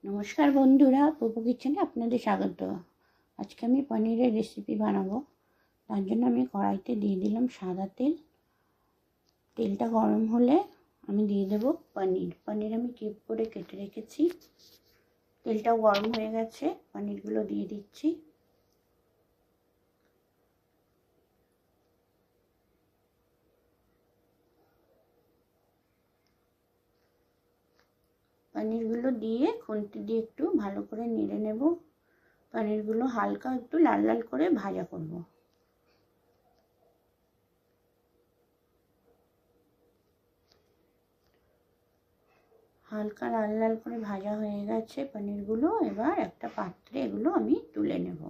নমস্কার বন্ধুরা, পপু কিচেনে আপনাদের স্বাগত। আজকে আমি পনিরের রেসিপি বানাবো। তার জন্য আমি কড়াইতে দিয়ে দিলাম সাদা তেল। তেলটা গরম হলে আমি দিয়ে দেব পনির আমি কিউব করে কেটে রেখেছি। তেলটাও গরম হয়ে গেছে, পনিরগুলো দিয়ে দিচ্ছি। পনিরগুলো দিয়ে খুন্তি দিয়ে একটু ভালো করে নেড়ে নেব। পনিরগুলো হালকা একটু লাল লাল করে ভাজা করব। হালকা লাল লাল করে ভাজা হয়ে গেছে পনিরগুলো। এবার একটা পাত্রে এগুলো আমি তুলে নেব।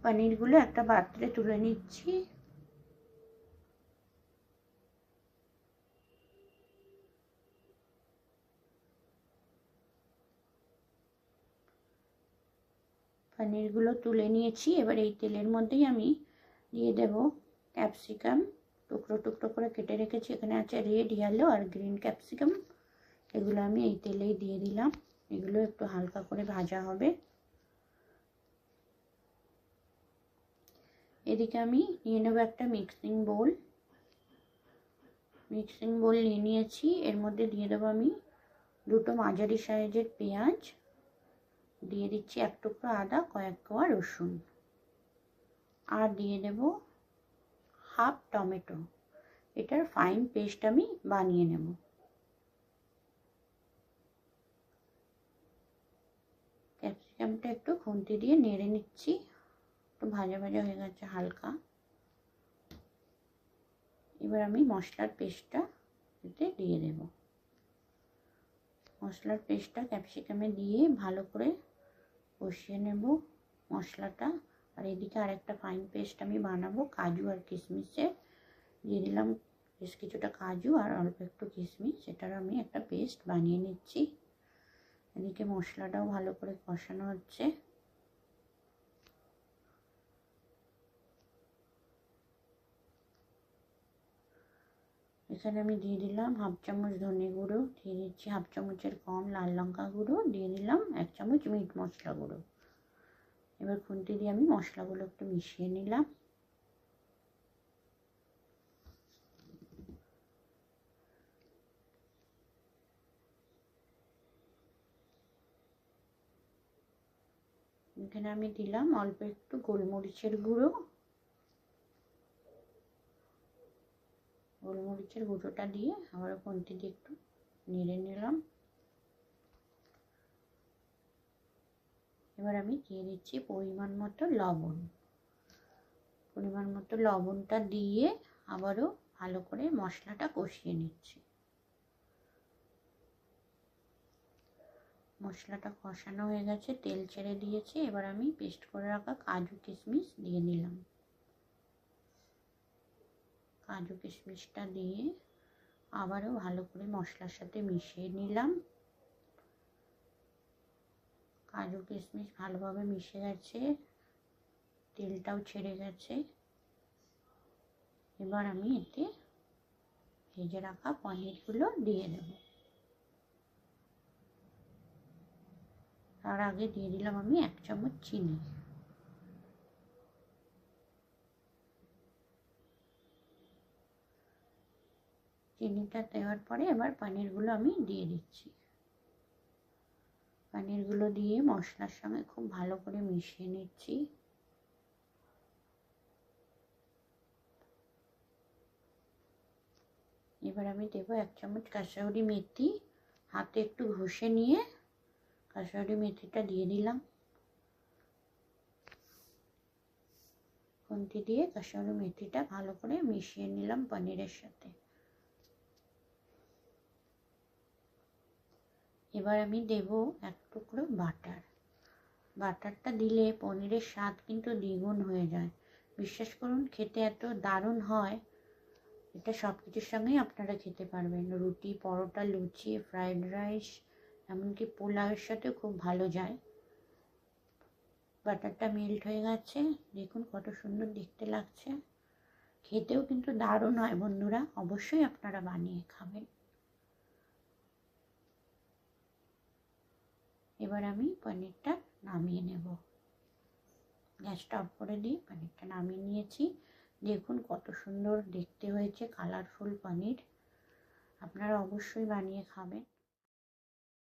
পনিরগুলো একটা পাত্রে তুলে নিচ্ছি। পনিরগুলো তুলে নিয়েছি। এবার এই তেলের মধ্যেই আমি দিয়ে দেব ক্যাপসিকাম। টুকরো টুকরো করে কেটে রেখেছি। এখানে আছে রেড, ইয়েলো আর গ্রিন ক্যাপসিকাম। এগুলো আমি এই তেলেই দিয়ে দিলাম। এগুলো একটু হালকা করে ভাজা হবে। এদিকে আমি নিয়ে নেব একটা মিক্সিং বোল নিয়ে নিয়েছি। এর মধ্যে দিয়ে দেবো আমি দুটো মাঝারি সাইজের পেঁয়াজ, দিয়ে দিচ্ছি এক টুকরো আদা, কয়েক কোয়া রসুন, আর দিয়ে দেব হাফ টমেটো। এটার ফাইন পেস্ট আমি বানিয়ে নেব। ক্যাপসিকামটা একটু খুন্তি দিয়ে নেড়ে নিচ্ছি। একটু ভাজা ভাজা হয়ে গেছে হালকা। এবার আমি মশলার পেস্টটা এতে দিয়ে দেব। মশলার পেস্টটা ক্যাপসিকামে দিয়ে ভালো করে কষিয়ে নেব মশলাটা। আর এদিকে আরেকটা ফাইন পেস্ট আমি বানাবো কাজু আর কিশমিশের। দিয়ে দিলাম বেশ কিছুটা কাজু আর অল্প একটু কিশমিশ। সেটার আমি একটা পেস্ট বানিয়ে নিচ্ছি। এদিকে মশলাটাও ভালো করে কষানো হচ্ছে। এখানে আমি দিয়ে দিলাম হাফ চামচ ধনে গুঁড়ো, দিয়ে দিচ্ছি হাফ চামচের কম লাল লঙ্কা গুঁড়ো, দিয়ে দিলাম এক চামচ মিট মশলা গুঁড়ো। এবার খুন্তি দিয়ে আমি মশলাগুলো একটু মিশিয়ে নিলাম। এখানে আমি দিলাম অল্প একটু গোলমরিচের গুঁড়োটা দিয়ে আবার খুন্তি দিয়ে একটু নেড়ে নিলাম। এবার আমি দিয়ে দিচ্ছি পরিমাণ মতো লবণটা দিয়ে আবারও ভালো করে মশলাটা কষিয়ে নিচ্ছি। মশলাটা কষানো হয়ে গেছে, তেল ছেড়ে দিয়েছে। এবার আমি পেস্ট করে রাখা কাজু কিশমিশ দিয়ে দিলাম। কাজু কিশমিশটা দিয়ে আবারও ভালো করে মশলার সাথে মিশিয়ে নিলাম। কাজু কিশমিশ ভালোভাবে মিশে গেছে, তেলটাও ছেড়ে গেছে। এবার আমি এতে ভেজে রাখা পনিরগুলো দিয়ে দেব। তার আগে দিয়ে দিলাম আমি এক চামচ চিনি। চিনিটা দেওয়ার পরে এবার পনিরগুলো আমি দিয়ে দিচ্ছি। পনিরগুলো দিয়ে মশলার সঙ্গে খুব ভালো করে মিশিয়ে নিচ্ছি। এবার আমি দেবো এক চামচ কাসুরি মেথি। হাতে একটু ঘষে নিয়ে কাসুরি মেথিটা দিয়ে দিলাম। খুন্তি দিয়ে কাসুরি মেথিটা ভালো করে মিশিয়ে নিলাম পনিরের সাথে। এবার আমি দেব এক টুকরো বাটারটা দিলে পনিরের স্বাদ কিন্তু দ্বিগুণ হয়ে যায়। বিশ্বাস করুন, খেতে এত দারুণ হয়। এটা সব কিছুর সঙ্গেই আপনারা খেতে পারবেন। রুটি, পরোটা, লুচি, ফ্রাইড রাইস, এমনকি পোলাওয়ের সাথে খুব ভালো যায়। বাটারটা মেল্ট হয়ে গেছে, দেখুন কত সুন্দর দেখতে লাগছে। খেতেও কিন্তু দারুণ হয় বন্ধুরা, অবশ্যই আপনারা বানিয়ে খাবেন। এবার আমি পনিরটা নামিয়ে নেব। গ্যাসটা অফ করে দিয়ে পনিরটা নামিয়ে নিয়েছি। দেখুন কত সুন্দর দেখতে হয়েছে, কালারফুল পনির। আপনারা অবশ্যই বানিয়ে খাবেন।